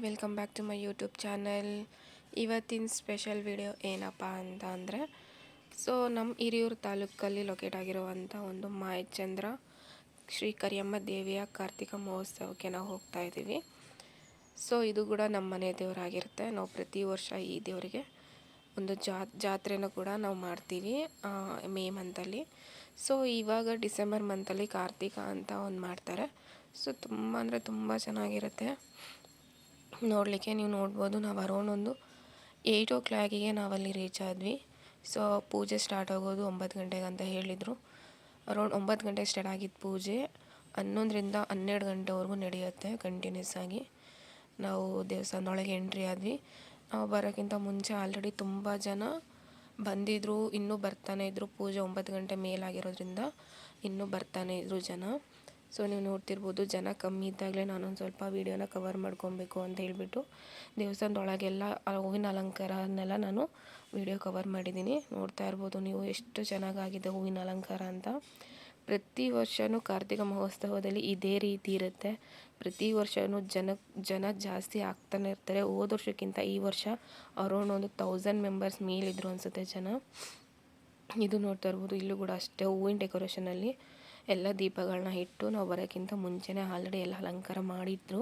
Welcome back to my YouTube channel. ಇವತ್ತಿನ special video ಏನಪ್ಪ ಅಂತ ಅಂದರೆ, ನಮ್ಮ ಹಿರಿಯೂರು ತಾಲೂಕಲ್ಲಿ ಲೊಕೇಟ್ ಆಗಿರುವಂಥ ಒಂದು ಮಾಯಚಂದ್ರ ಶ್ರೀ ಕರಿಯಮ್ಮ ದೇವಿಯ ಕಾರ್ತಿಕ ಮಹೋತ್ಸವಕ್ಕೆ ನಾವು ಹೋಗ್ತಾ ಇದ್ದೀವಿ. ಇದು ಕೂಡ ನಮ್ಮ ಮನೆ ದೇವರಾಗಿರುತ್ತೆ. ನಾವು ಪ್ರತಿ ವರ್ಷ ಈ ದೇವರಿಗೆ ಒಂದು ಜಾತ್ರೆನೂ ಕೂಡ ನಾವು ಮಾಡ್ತೀವಿ ಮೇ ಮಂತಲ್ಲಿ. ಇವಾಗ ಡಿಸೆಂಬರ್ ಮಂತಲ್ಲಿ ಕಾರ್ತಿಕ ಅಂತ ಒಂದು ಮಾಡ್ತಾರೆ. ತುಂಬ ಅಂದರೆ ತುಂಬ ಚೆನ್ನಾಗಿರುತ್ತೆ ನೋಡಲಿಕ್ಕೆ. ನೀವು ನೋಡ್ಬೋದು, ನಾವು ಅರೌಂಡ್ ಒಂದು 8 o'clock ನಾವಲ್ಲಿ ರೀಚ್ ಆದ್ವಿ. ಪೂಜೆ ಸ್ಟಾರ್ಟ್ ಆಗೋದು 9 ಗಂಟೆಗೆ ಅಂತ ಹೇಳಿದರು. ಅರೌಂಡ್ 9 ಗಂಟೆಗೆ ಸ್ಟಾರ್ಟ್ ಆಗಿದ್ದು ಪೂಜೆ 11ರಿಂದ 12 ಗಂಟೆವರೆಗೂ ನಡೆಯುತ್ತೆ ಕಂಟಿನ್ಯೂಸ್ ಆಗಿ. ನಾವು ದೇವಸ್ಥಾನದೊಳಗೆ ಎಂಟ್ರಿ ಆದ್ವಿ. ನಾವು ಬರೋಕ್ಕಿಂತ ಮುಂಚೆ ಆಲ್ರೆಡಿ ತುಂಬ ಜನ ಬಂದಿದ್ದರು, ಇನ್ನೂ ಬರ್ತಾನೆ ಇದ್ದರು. ಪೂಜೆ 9 ಗಂಟೆ ಮೇಲಾಗಿರೋದ್ರಿಂದ ಇನ್ನೂ ಬರ್ತಾನೆ ಇದ್ದರು ಜನ. ನೀವು ನೋಡ್ತಿರ್ಬೋದು, ಜನ ಕಮ್ಮಿ ಇದ್ದಾಗಲೇ ನಾನೊಂದು ಸ್ವಲ್ಪ ವೀಡಿಯೋನ ಕವರ್ ಮಾಡ್ಕೊಬೇಕು ಅಂತ ಹೇಳಿಬಿಟ್ಟು ದೇವಸ್ಥಾನದೊಳಗೆಲ್ಲ ಹೂವಿನ ಅಲಂಕಾರನೆಲ್ಲ ನಾನು ವೀಡಿಯೋ ಕವರ್ ಮಾಡಿದ್ದೀನಿ. ನೋಡ್ತಾ ಇರ್ಬೋದು ನೀವು ಎಷ್ಟು ಚೆನ್ನಾಗಾಗಿದೆ ಹೂವಿನ ಅಲಂಕಾರ ಅಂತ. ಪ್ರತಿ ವರ್ಷವೂ ಕಾರ್ತಿಕ ಮಹೋತ್ಸವದಲ್ಲಿ ಇದೇ ರೀತಿ ಇರುತ್ತೆ. ಪ್ರತಿ ವರ್ಷವೂ ಜನ ಜಾಸ್ತಿ ಆಗ್ತಾನೆ ಇರ್ತಾರೆ. ಹೋದ ವರ್ಷಕ್ಕಿಂತ ಈ ವರ್ಷ ಅರೌಂಡ್ ಒಂದು 1000 ಮೆಂಬರ್ಸ್ ಮೇಲಿದ್ರು ಅನಿಸುತ್ತೆ ಜನ. ಇದು ನೋಡ್ತಾ ಇರ್ಬೋದು, ಇಲ್ಲೂ ಕೂಡ ಅಷ್ಟೇ ಹೂವಿನ ಡೆಕೋರೇಷನಲ್ಲಿ ಎಲ್ಲ ದೀಪಗಳನ್ನ ಇಟ್ಟು ನಾವು ಬರೋಕ್ಕಿಂತ ಮುಂಚೆನೇ ಆಲ್ರೆಡಿ ಎಲ್ಲ ಅಲಂಕಾರ ಮಾಡಿದ್ರು.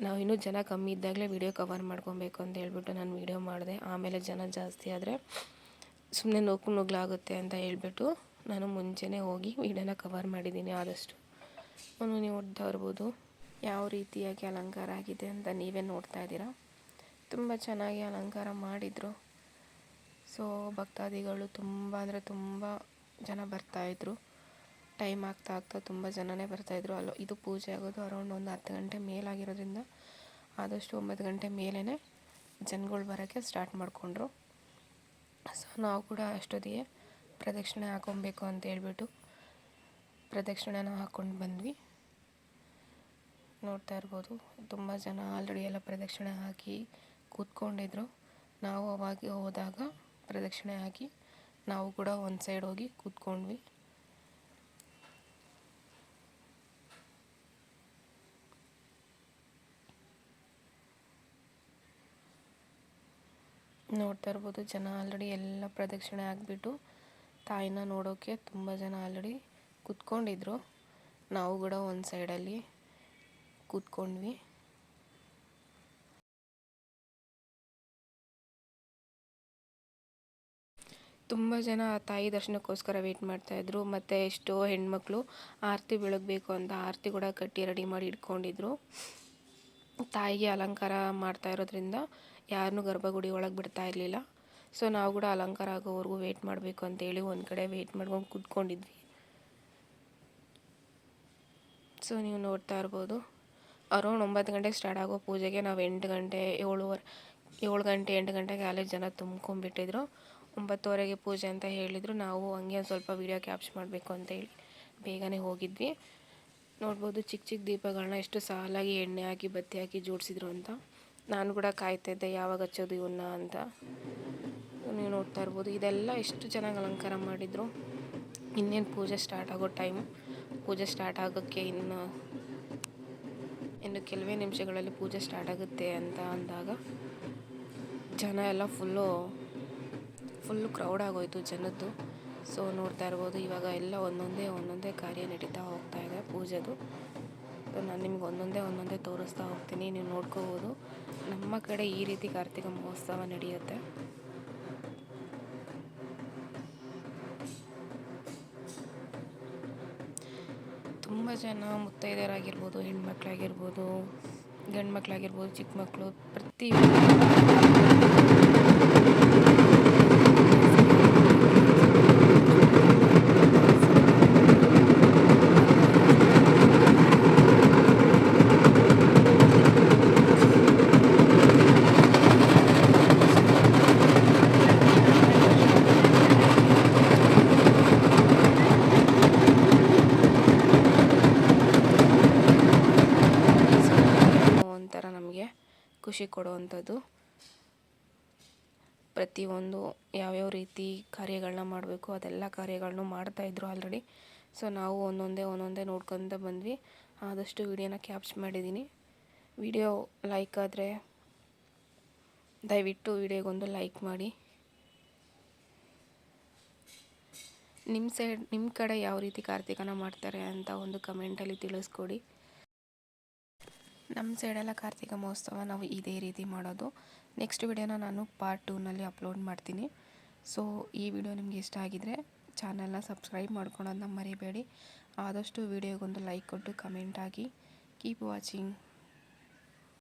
ನಾವು ಇನ್ನೂ ಜನ ಕಮ್ಮಿ ಇದ್ದಾಗಲೇ ವೀಡಿಯೋ ಕವರ್ ಮಾಡ್ಕೊಬೇಕು ಅಂತ ಹೇಳ್ಬಿಟ್ಟು ನಾನು ವೀಡಿಯೋ ಮಾಡಿದೆ. ಆಮೇಲೆ ಜನ ಜಾಸ್ತಿ ಆದರೆ ಸುಮ್ಮನೆ ನುಗ್ಲಾಗುತ್ತೆ ಅಂತ ಹೇಳ್ಬಿಟ್ಟು ನಾನು ಮುಂಚೆನೇ ಹೋಗಿ ವೀಡಿಯೋನ ಕವರ್ ಮಾಡಿದ್ದೀನಿ ಆದಷ್ಟು. ನೀವು ನೋಡ್ತಾ ಇರ್ಬೋದು ಯಾವ ರೀತಿಯಾಗಿ ಅಲಂಕಾರ ಆಗಿದೆ ಅಂತ ನೀವೇ ನೋಡ್ತಾ ಇದ್ದೀರಾ. ತುಂಬ ಚೆನ್ನಾಗಿ ಅಲಂಕಾರ ಮಾಡಿದರು. ಭಕ್ತಾದಿಗಳು ತುಂಬ ಅಂದರೆ ತುಂಬ ಜನ ಬರ್ತಾಯಿದ್ರು. ಟೈಮ್ ಆಗ್ತಾ ತುಂಬ ಜನನೇ ಬರ್ತಾಯಿದ್ರು. ಇದು ಪೂಜೆ ಆಗೋದು ಅರೌಂಡ್ ಒಂದು 10 ಗಂಟೆ ಮೇಲಾಗಿರೋದ್ರಿಂದ ಆದಷ್ಟು 9 ಗಂಟೆ ಮೇಲೇ ಜನಗಳು ಬರೋಕ್ಕೆ ಸ್ಟಾರ್ಟ್ ಮಾಡಿಕೊಂಡ್ರು. ನಾವು ಕೂಡ ಅಷ್ಟೊತ್ತಿಗೆ ಪ್ರದಕ್ಷಿಣೆ ಹಾಕೊಬೇಕು ಅಂತ ಹೇಳ್ಬಿಟ್ಟು ಪ್ರದಕ್ಷಿಣೆನ ಹಾಕ್ಕೊಂಡು ಬಂದ್ವಿ. ನೋಡ್ತಾ ಇರ್ಬೋದು, ತುಂಬ ಜನ ಆಲ್ರೆಡಿ ಎಲ್ಲ ಪ್ರದಕ್ಷಿಣೆ ಹಾಕಿ ಕೂತ್ಕೊಂಡಿದ್ರು. ನಾವು ಅವಾಗ ಹೋದಾಗ ಪ್ರದಕ್ಷಿಣೆ ಹಾಕಿ ನಾವು ಕೂಡ ಒಂದು ಸೈಡ್ ಹೋಗಿ ಕೂತ್ಕೊಂಡ್ವಿ. ನೋಡ್ತಾ ಇರ್ಬೋದು, ಜನ ಆಲ್ರೆಡಿ ಎಲ್ಲ ಪ್ರದಕ್ಷಿಣೆ ಆಗಿಬಿಟ್ಟು ತಾಯಿನ ನೋಡೋಕ್ಕೆ ತುಂಬ ಜನ ಆಲ್ರೆಡಿ ಕೂತ್ಕೊಂಡಿದ್ರು. ನಾವು ಕೂಡ ಒಂದು ಸೈಡಲ್ಲಿ ಕೂತ್ಕೊಂಡ್ವಿ. ತುಂಬ ಜನ ತಾಯಿ ದರ್ಶನಕ್ಕೋಸ್ಕರ ವೆಯ್ಟ್ ಮಾಡ್ತಾಯಿದ್ರು. ಮತ್ತು ಎಷ್ಟೋ ಹೆಣ್ಮಕ್ಳು ಆರತಿ ಬೆಳಗಬೇಕು ಅಂತ ಆರತಿ ಕೂಡ ಕಟ್ಟಿ ರೆಡಿ ಮಾಡಿ ಇಟ್ಕೊಂಡಿದ್ರು. ತಾಯಿಗೆ ಅಲಂಕಾರ ಮಾಡ್ತಾ ಇರೋದ್ರಿಂದ ಯಾರನ್ನೂ ಗರ್ಭಗುಡಿ ಒಳಗೆ ಬಿಡ್ತಾ ಇರಲಿಲ್ಲ. ನಾವು ಕೂಡ ಅಲಂಕಾರ ಆಗೋವರೆಗೂ ವೆಯ್ಟ್ ಮಾಡಬೇಕು ಅಂತೇಳಿ ಒಂದು ಕಡೆ ವೆಯ್ಟ್ ಮಾಡ್ಕೊಂಡು ಕೂತ್ಕೊಂಡಿದ್ವಿ. ನೀವು ನೋಡ್ತಾ ಇರ್ಬೋದು, ಅರೌಂಡ್ 9 ಗಂಟೆಗೆ ಸ್ಟಾರ್ಟ್ ಆಗೋ ಪೂಜೆಗೆ ನಾವು 8 ಗಂಟೆ 7 ಗಂಟೆ 8 ಗಂಟೆಗೆ ಅಲ್ಲೇ ಜನ ತುಂಬ್ಕೊಂಡ್ಬಿಟ್ಟಿದ್ರು. 9:30ಗೆ ಪೂಜೆ ಅಂತ ಹೇಳಿದರು. ನಾವು ಹಂಗೆ ಸ್ವಲ್ಪ ವೀಡಿಯೋ ಕ್ಯಾಪ್ಚರ್ ಮಾಡಬೇಕು ಅಂತೇಳಿ ಬೇಗನೆ ಹೋಗಿದ್ವಿ. ನೋಡ್ಬೋದು, ಚಿಕ್ಕ ಚಿಕ್ಕ ದೀಪಗಳನ್ನ ಎಷ್ಟು ಸಾಲಾಗಿ ಎಣ್ಣೆ ಹಾಕಿ ಬತ್ತಿ ಹಾಕಿ ಜೋಡಿಸಿದ್ರು ಅಂತ. ನಾನು ಕೂಡ ಕಾಯ್ತಾಯಿದ್ದೆ ಯಾವಾಗ ಹಚ್ಚೋದು ಇವನ್ನ ಅಂತ. ನೀವು ನೋಡ್ತಾ ಇರ್ಬೋದು, ಇದೆಲ್ಲ ಎಷ್ಟು ಚೆನ್ನಾಗಿ ಅಲಂಕಾರ ಮಾಡಿದರು. ಇನ್ನೇನು ಪೂಜೆ ಸ್ಟಾರ್ಟ್ ಆಗೋ ಟೈಮು. ಪೂಜೆ ಸ್ಟಾರ್ಟ್ ಆಗೋಕ್ಕೆ ಇನ್ನು ಕೆಲವೇ ನಿಮಿಷಗಳಲ್ಲಿ ಪೂಜೆ ಸ್ಟಾರ್ಟ್ ಆಗುತ್ತೆ ಅಂತ ಅಂದಾಗ ಜನ ಎಲ್ಲ ಫುಲ್ಲು ಕ್ರೌಡ್ ಆಗೋಯ್ತು ಜನದ್ದು. ನೋಡ್ತಾ ಇರ್ಬೋದು, ಇವಾಗ ಎಲ್ಲ ಒಂದೊಂದೇ ಕಾರ್ಯ ನಡೀತಾ ಹೋಗ್ತಾ ಇದೆ ಪೂಜೆದು. ನಾನು ನಿಮ್ಗೆ ಒಂದೊಂದೇ ತೋರಿಸ್ತಾ ಹೋಗ್ತೀನಿ, ನೀವು ನೋಡ್ಕೋಬೋದು. ನಮ್ಮ ಕಡೆ ಈ ರೀತಿ ಕಾರ್ತಿಕ ಮಹೋತ್ಸವ ನಡೆಯುತ್ತೆ. ತುಂಬ ಜನ ಮುತ್ತೈದೆಯರಾಗಿರ್ಬೋದು, ಹೆಣ್ಮಕ್ಳಾಗಿರ್ಬೋದು, ಗಂಡು ಮಕ್ಕಳಾಗಿರ್ಬೋದು, ಚಿಕ್ಕ ಮಕ್ಕಳು ಒಂಥರ ನಮಗೆ ಖುಷಿ ಕೊಡುವಂಥದ್ದು. ಪ್ರತಿಯೊಂದು ಯಾವ್ಯಾವ ರೀತಿ ಕಾರ್ಯಗಳನ್ನ ಮಾಡಬೇಕು ಅದೆಲ್ಲ ಕಾರ್ಯಗಳನ್ನೂ ಮಾಡ್ತಾಯಿದ್ರು ಆಲ್ರೆಡಿ. ನಾವು ಒಂದೊಂದೇ ನೋಡ್ಕೊತ ಬಂದ್ವಿ. ಆದಷ್ಟು ವೀಡಿಯೋನ ಕ್ಯಾಪ್ಚರ್ ಮಾಡಿದ್ದೀನಿ. ವಿಡಿಯೋ ಲೈಕ್ ಆದರೆ ದಯವಿಟ್ಟು ವಿಡಿಯೋಗೊಂದು ಲೈಕ್ ಮಾಡಿ. ನಿಮ್ಮ ಕಡೆ ಯಾವ ರೀತಿ ಕಾರ್ತಿಕನ ಮಾಡ್ತಾರೆ ಅಂತ ಒಂದು ಕಮೆಂಟಲ್ಲಿ ತಿಳಿಸ್ಕೊಡಿ. ನಮ್ಮ ಸೈಡೆಲ್ಲ ಕಾರ್ತಿಕ ಮಹೋತ್ಸವ ನಾವು ಇದೇ ರೀತಿ ಮಾಡೋದು. ನೆಕ್ಸ್ಟ್ ವಿಡಿಯೋನ ನಾನು ಪಾರ್ಟ್ 2ನಲ್ಲಿ ಅಪ್ಲೋಡ್ ಮಾಡ್ತೀನಿ. ಸೊ ಈ ವಿಡಿಯೋ ನಿಮಗೆ ಇಷ್ಟ ಆಗಿದರೆ ಚಾನಲ್ನ ಸಬ್ಸ್ಕ್ರೈಬ್ ಮಾಡ್ಕೊಳ್ಳೋದನ್ನ ಮರಿಬೇಡಿ. ಆದಷ್ಟು ವಿಡಿಯೋಗೊಂದು ಲೈಕ್ ಕೊಟ್ಟು ಕಮೆಂಟ್ ಆಗಿ. Keep watching.